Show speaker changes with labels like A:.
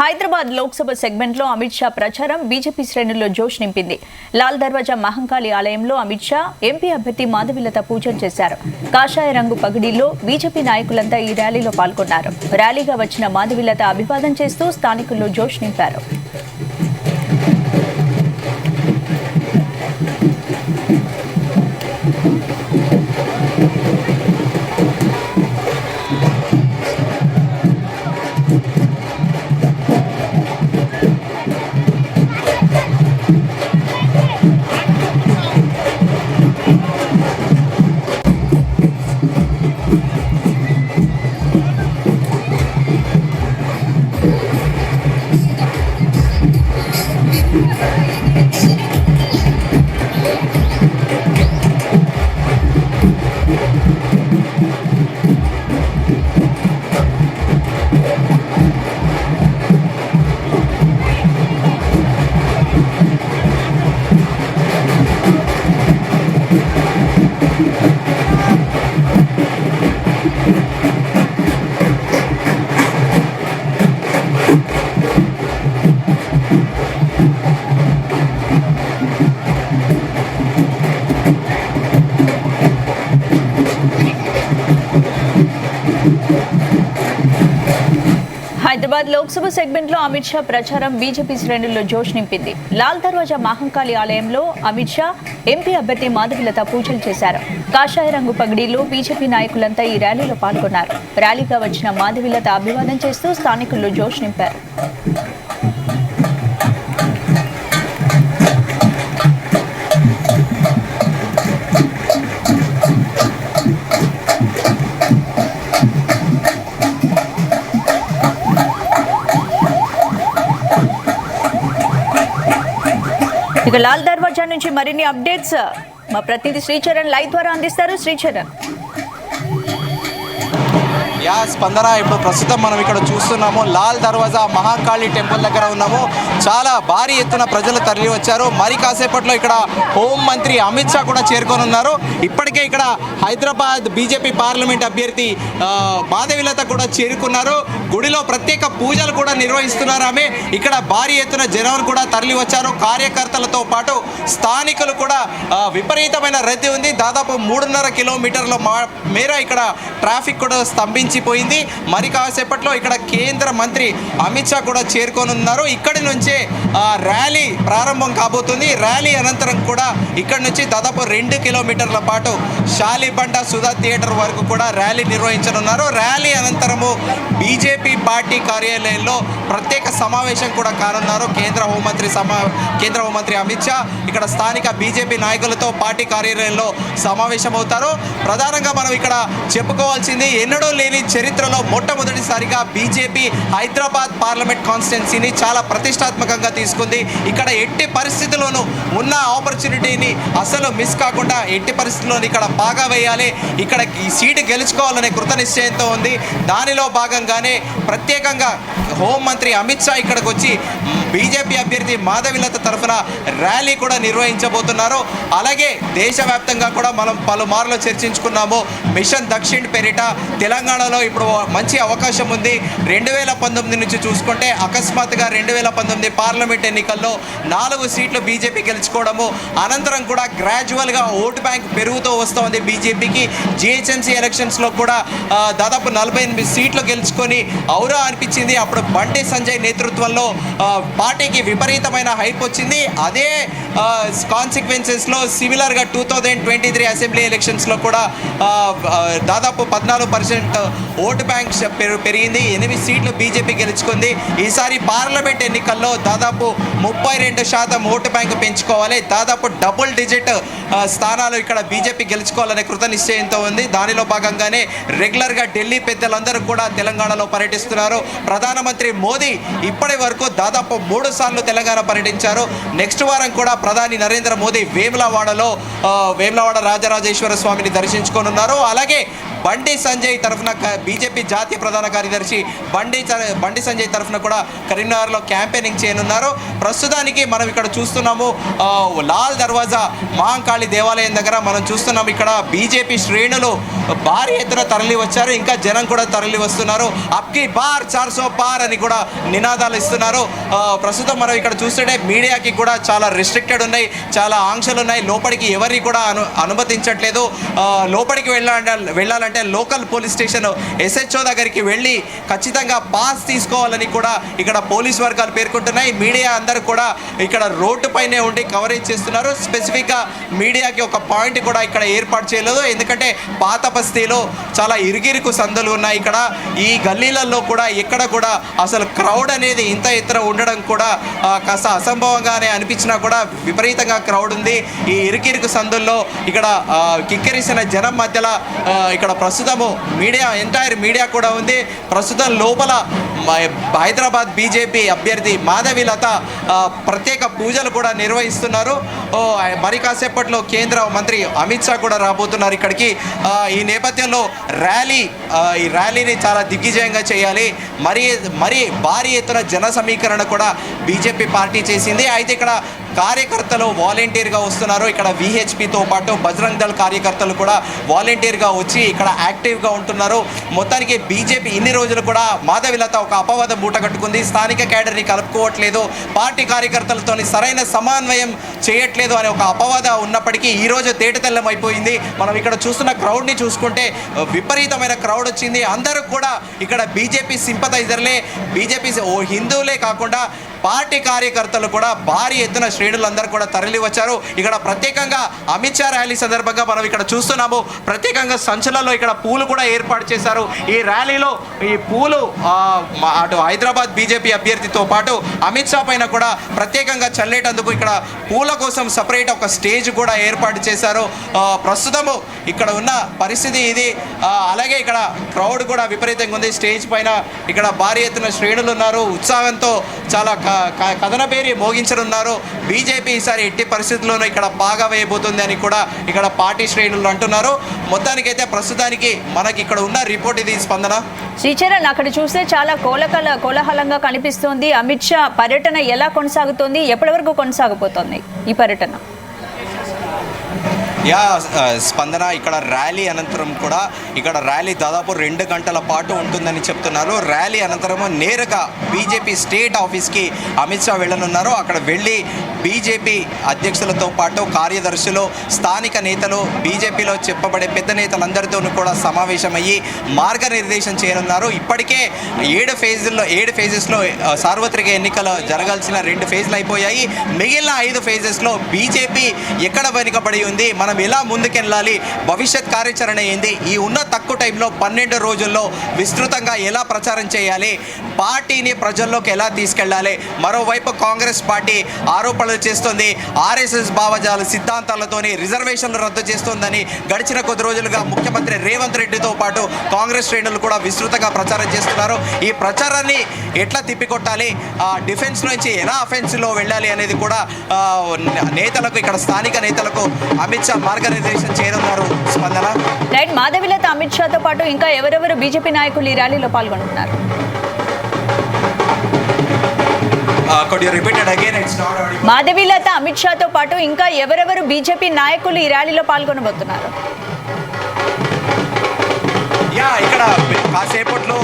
A: హైదరాబాద్ లోక్సభ సెగ్మెంట్లో అమిత్ షా ప్రచారం బీజేపీ శ్రేణుల్లో జోష్ నింపింది. లాల్ దర్వాజా మహంకాళి ఆలయంలో అమిత్ షా ఎంపీ అభ్యర్థి మాధవిలత పూజలు చేశారు. కాషాయ రంగు పగిడిలో బీజేపీ నాయకులంతా ఈ ర్యాలీలో పాల్గొన్నారు. ర్యాలీగా వచ్చిన మాధవిలత అభివాదం చేస్తూ స్థానికుల్లో జోష్ నింపారు. హైదరాబాద్ లోక్సభ సెగ్మెంట్లో అమిత్ షా ప్రచారం బీజేపీ శ్రేణుల్లో జోష్ నింపింది. లాల్ దర్వాజా మహంకాళి ఆలయంలో అమిత్ షా ఎంపీ అభ్యర్థి మాధవిలత పూజలు చేశారు. కాషాయ రంగు పగిడిలో బీజేపీ నాయకులంతా ఈ ర్యాలీలో పాల్గొన్నారు. ర్యాలీగా వచ్చిన మాధవిలత అభివాదం చేస్తూ స్థానికుల్లో జోష్ నింపారు. ఇక లాల్ దర్వాజా నుంచి మరిన్ని అప్డేట్స్ మా ప్రతినిధి శ్రీచరణ్ లైవ్ ద్వారా అందిస్తారు. శ్రీచరణ్.
B: స్పందన, ఇప్పుడు ప్రస్తుతం మనం ఇక్కడ చూస్తున్నాము లాల్ దర్వాజా మహాకాళి టెంపుల్ దగ్గర ఉన్నాము. చాలా భారీ ఎత్తున ప్రజలు తరలి వచ్చారు. మరి కాసేపట్లో ఇక్కడ హోం మంత్రి అమిత్ షా కూడా చేరుకొని ఉన్నారు. ఇప్పటికే ఇక్కడ హైదరాబాద్ బీజేపీ పార్లమెంట్ అభ్యర్థి మాధవిలత కూడా చేరుకున్నారు. గుడిలో ప్రత్యేక పూజలు కూడా నిర్వహిస్తున్నారు ఆమె. ఇక్కడ భారీ ఎత్తున జనం కూడా తరలి వచ్చారు. కార్యకర్తలతో పాటు స్థానికులు కూడా విపరీతమైన రద్దీ ఉంది. దాదాపు 3.5 కిలోమీటర్ల మేర ఇక్కడ ట్రాఫిక్ కూడా స్తంభించిపోయింది. మరి కాసేపట్లో ఇక్కడ కేంద్ర మంత్రి అమిత్ షా కూడా చేరుకొని ఉన్నారు. ఇక్కడి నుంచే ర్యాలీ ప్రారంభం కాబోతుంది. ర్యాలీ అనంతరం కూడా ఇక్కడ నుంచి దాదాపు 2 కిలోమీటర్ల పాటు షాలిబండ సుధా థియేటర్ వరకు కూడా ర్యాలీ నిర్వహించనున్నారు. ర్యాలీ అనంతరము బీజేపీ పార్టీ కార్యాలయంలో ప్రత్యేక సమావేశం కూడా కానున్నారు కేంద్ర హోంమంత్రి అమిత్ షా. ఇక్కడ స్థానిక బీజేపీ నాయకులతో పార్టీ కార్యాలయంలో సమావేశం అవుతారు. ప్రధానంగా మనం ఇక్కడ చెప్పుకోవాల్సింది, ఎన్నడూ లేని చరిత్రలో మొట్టమొదటిసారిగా బీజేపీ హైదరాబాద్ పార్లమెంట్ కాన్స్టిట్యున్సీని చాలా ప్రతిష్టాత్మకంగా తీసుకుంది. ఇక్కడ ఎట్టి పరిస్థితుల్లోనూ ఉన్న ఆపర్చునిటీని అసలు మిస్ కాకుండా ఎట్టి పరిస్థితుల్లోనూ ఇక్కడ బాగా వేయాలి, ఇక్కడ ఈ సీటు గెలుచుకోవాలనే కృత నిశ్చయంతో ఉంది. దానిలో భాగంగానే ప్రత్యేకంగా హోంమంత్రి అమిత్ షా ఇక్కడికి వచ్చి బీజేపీ అభ్యర్థి మాధవిలత తరఫున ర్యాలీ కూడా నిర్వహించబోతున్నారు. అలాగే దేశవ్యాప్తంగా కూడా మనం పలుమార్లు చర్చించుకున్నాము. మిషన్ దక్షిణ్ పేరిట తెలంగాణలో ఇప్పుడు మంచి అవకాశం ఉంది. 2019 నుంచి చూసుకుంటే అకస్మాత్తుగా 2019 పార్లమెంట్ ఎన్నికల్లో 4 సీట్లు బీజేపీ గెలుచుకోవడము, అనంతరం కూడా గ్రాడ్యువల్గా ఓటు బ్యాంక్ పెరుగుతూ వస్తుంది బీజేపీకి. జిహెచ్ఎంసీ ఎలక్షన్స్లో కూడా దాదాపు 48 సీట్లు గెలుచుకొని ఔరా అనిపించింది. అప్పుడు బండి సంజయ్ నేతృత్వంలో పార్టీకి విపరీతమైన హైప్ వచ్చింది. అదే కాన్సిక్వెన్సెస్లో సిమిలర్గా 2023 అసెంబ్లీ ఎలక్షన్స్లో కూడా దాదాపు 14% ఓటు బ్యాంక్ పెరిగింది. 8 సీట్లు బీజేపీ గెలుచుకుంది. ఈసారి పార్లమెంట్ ఎన్నికల్లో దాదాపు 32% ఓటు బ్యాంక్ పెంచుకోవాలి. దాదాపు డబుల్ డిజిట్ స్థానాలు ఇక్కడ బీజేపీ గెలుచుకోవాలనే కృత నిశ్చయంతో ఉంది. దానిలో భాగంగానే రెగ్యులర్గా ఢిల్లీ పెద్దలందరూ కూడా తెలంగాణలో పర్యటిస్తున్నారు. ప్రధానమంత్రి మోదీ ఇప్పటి వరకు దాదాపు 3 సార్లు తెలంగాణ పర్యటించారు. నెక్స్ట్ వారం కూడా ప్రధాని నరేంద్ర మోదీ వేములవాడ రాజరాజేశ్వర స్వామిని దర్శించుకోనున్నారు. అలాగే బండి సంజయ్ తరఫున బీజేపీ జాతీయ ప్రధాన కార్యదర్శి బండి సంజయ్ తరఫున కూడా కరీంనగర్లో క్యాంపెయినింగ్ చేయనున్నారు. ప్రస్తుతానికి మనం ఇక్కడ చూస్తున్నాము లాల్ దర్వాజా మహంకాళి దేవాలయం దగ్గర మనం చూస్తున్నాము. ఇక్కడ బీజేపీ శ్రేణులు భారీ ఎత్తున తరలి వచ్చారు. ఇంకా జనం కూడా తరలి వస్తున్నారు. అప్కి బార్ 400 పార్ అని కూడా నినాదాలు ఇస్తున్నారు. ప్రస్తుతం మనం ఇక్కడ చూస్తుంటే మీడియాకి కూడా చాలా రిస్ట్రిక్టెడ్ ఉన్నాయి, చాలా ఆంక్షలు ఉన్నాయి. లోపలికి ఎవరిని కూడా అనుమతించట్లేదు. లోపలికి వెళ్ళాలంటే లోకల్ పోలీస్ స్టేషన్ SHO దగ్గరికి వెళ్ళి ఖచ్చితంగా పాస్ తీసుకోవాలని కూడా ఇక్కడ పోలీస్ వర్గాలు పేర్కొంటున్నాయి. మీడియా అందరూ కూడా ఇక్కడ రోడ్డు పైనే ఉండి కవరేజ్ చేస్తున్నారు. స్పెసిఫిక్గా మీడియాకి ఒక పాయింట్ కూడా ఇక్కడ ఏర్పాటు చేయలేదు. ఎందుకంటే పాత బస్తీలో చాలా ఇరుగిరుకు సందులు ఉన్నాయి. ఇక్కడ ఈ గల్లీలలో కూడా ఎక్కడ కూడా అసలు క్రౌడ్ అనేది ఇంత ఎత్తున ఉండడం కూడా కాస్త అసంభవంగానే అనిపించినా కూడా విపరీతంగా క్రౌడ్ ఉంది. ఈ ఇరుకిరుకు సందుల్లో ఇక్కడ కిక్కిరిసిన జనం మధ్యలో ఇక్కడ ప్రస్తుతము ఎంటైర్ మీడియా కూడా ఉంది. ప్రస్తుతం లోపల హైదరాబాద్ బీజేపీ అభ్యర్థి మాధవి లత ప్రత్యేక పూజలు కూడా నిర్వహిస్తున్నారు. మరి కాసేపట్లో కేంద్ర మంత్రి అమిత్ షా కూడా రాబోతున్నారు ఇక్కడికి. ఈ నేపథ్యంలో ఈ ర్యాలీని చాలా దిగ్విజయంగా చేయాలి. మరి భారీ ఎత్తున జన సమీకరణ కూడా బీజేపీ పార్టీ చేసింది. అయితే ఇక్కడ కార్యకర్తలు వాలంటీర్గా వస్తున్నారు. ఇక్కడ VHPతో పాటు బజరంగ్ దళ్ కార్యకర్తలు కూడా వాలంటీర్గా వచ్చి ఇక్కడ యాక్టివ్గా ఉంటున్నారు. మొత్తానికి బీజేపీ ఇన్ని రోజులు కూడా మాధవిలత ఒక అపవాద మూట కట్టుకుంది. స్థానిక క్యాడర్ని కలుపుకోవట్లేదు, పార్టీ కార్యకర్తలతో సరైన సమన్వయం చేయట్లేదు అనే ఒక అపవాద ఉన్నప్పటికీ ఈరోజు తేటతెల్లం అయిపోయింది. మనం ఇక్కడ చూస్తున్న క్రౌడ్ని చూసుకుంటే విపరీతమైన క్రౌడ్ వచ్చింది. అందరూ కూడా ఇక్కడ బీజేపీ సింపథైజర్లే, బీజేపీ హిందువులే కాకుండా పార్టీ కార్యకర్తలు కూడా భారీ ఎత్తున శ్రేణులందరూ కూడా తరలి వచ్చారు. ఇక్కడ ప్రత్యేకంగా అమిత్ షా ర్యాలీ సందర్భంగా మనం ఇక్కడ చూస్తున్నాము. ప్రత్యేకంగా సంచులలో ఇక్కడ పూలు కూడా ఏర్పాటు చేశారు. ఈ ర్యాలీలో ఈ పూలు అటు హైదరాబాద్ బీజేపీ అభ్యర్థితో పాటు అమిత్ షా పైన కూడా ప్రత్యేకంగా చల్లేటందుకు ఇక్కడ పూల కోసం సపరేట్ ఒక స్టేజ్ కూడా ఏర్పాటు చేశారు. ప్రస్తుతము ఇక్కడ ఉన్న పరిస్థితి ఇది. అలాగే ఇక్కడ క్రౌడ్ కూడా విపరీతంగా ఉంది. స్టేజ్ పైన ఇక్కడ భారీ ఎత్తున శ్రేణులు ఉన్నారు. ఉత్సాహంతో చాలా కథన పేరి మోగించనున్నారు. బీజేపీ ఈసారి ఎట్టి పరిస్థితుల్లోనూ ఇక్కడ బాగా వేయబోతుంది అని కూడా ఇక్కడ పార్టీ శ్రేణులు అంటున్నారు. మొత్తానికైతే ప్రస్తుతానికి మనకి ఇక్కడ ఉన్న రిపోర్ట్ ఇది. స్పందన
A: శ్రీచరణ్, అక్కడ చూస్తే చాలా కోలాహలంగా కనిపిస్తోంది. అమిత్ షా పర్యటన ఎలా కొనసాగుతోంది, ఎప్పటి వరకు కొనసాగబోతోంది ఈ పర్యటన?
B: స్పందన, ఇక్కడ ర్యాలీ అనంతరం కూడా ఇక్కడ ర్యాలీ దాదాపు 2 గంటల పాటు ఉంటుందని చెప్తున్నారు. ర్యాలీ అనంతరం నేరుగా బీజేపీ స్టేట్ ఆఫీస్కి అమిత్ షా వెళ్ళనున్నారు. అక్కడ వెళ్ళి బీజేపీ అధ్యక్షులతో పాటు కార్యదర్శులు, స్థానిక నేతలు, బీజేపీలో చెప్పబడే పెద్ద నేతలందరితోనూ కూడా సమావేశమయ్యి మార్గనిర్దేశం చేయనున్నారు. ఇప్పటికే 7 ఫేజెస్లో సార్వత్రిక ఎన్నికలు జరగాల్సిన 2 ఫేజ్లు అయిపోయాయి. మిగిలిన 5 ఫేజెస్లో బీజేపీ ఎక్కడ వెనుకబడి ఉంది, మనం ఎలా ముందుకెళ్ళాలి, భవిష్యత్ కార్యాచరణ ఏంది, ఈ ఉన్న తక్కువ టైంలో 12 రోజుల్లో విస్తృతంగా ఎలా ప్రచారం చేయాలి, పార్టీని ప్రజల్లోకి ఎలా తీసుకెళ్ళాలి. మరోవైపు కాంగ్రెస్ పార్టీ ఆరోపణలు చేస్తుంది. RSS భావజాల సిద్ధాంతాలతోని రిజర్వేషన్లు రద్దు చేస్తుందని గడిచిన కొద్ది రోజులుగా ముఖ్యమంత్రి రేవంత్ రెడ్డితో పాటు కాంగ్రెస్ శ్రేణులు కూడా విస్తృతంగా ప్రచారం చేస్తున్నారు. ఈ ప్రచారాన్ని ఎట్లా తిప్పికొట్టాలి, డిఫెన్స్ నుంచి ఎలా అఫెన్స్లో వెళ్ళాలి అనేది కూడా నేతలకు, ఇక్కడ స్థానిక నేతలకు అమిత్ షా మార్గనిర్దేశం చేయనున్నారు. స్పందన
A: రైట్. మాధవిలత అమిత్ షాతో పాటు ఇంకా ఎవరెవరు బీజేపీ నాయకులు ఈ ర్యాలీలో పాల్గొంటున్నారు? మాధవిలత అమిత్ షాతో పాటు ఇంకా ఎవరెవరు బీజేపీ నాయకులు ఈ ర్యాలీలో పాల్గొనబోతున్నారు?
B: ఇక్కడ కాసేపట్లో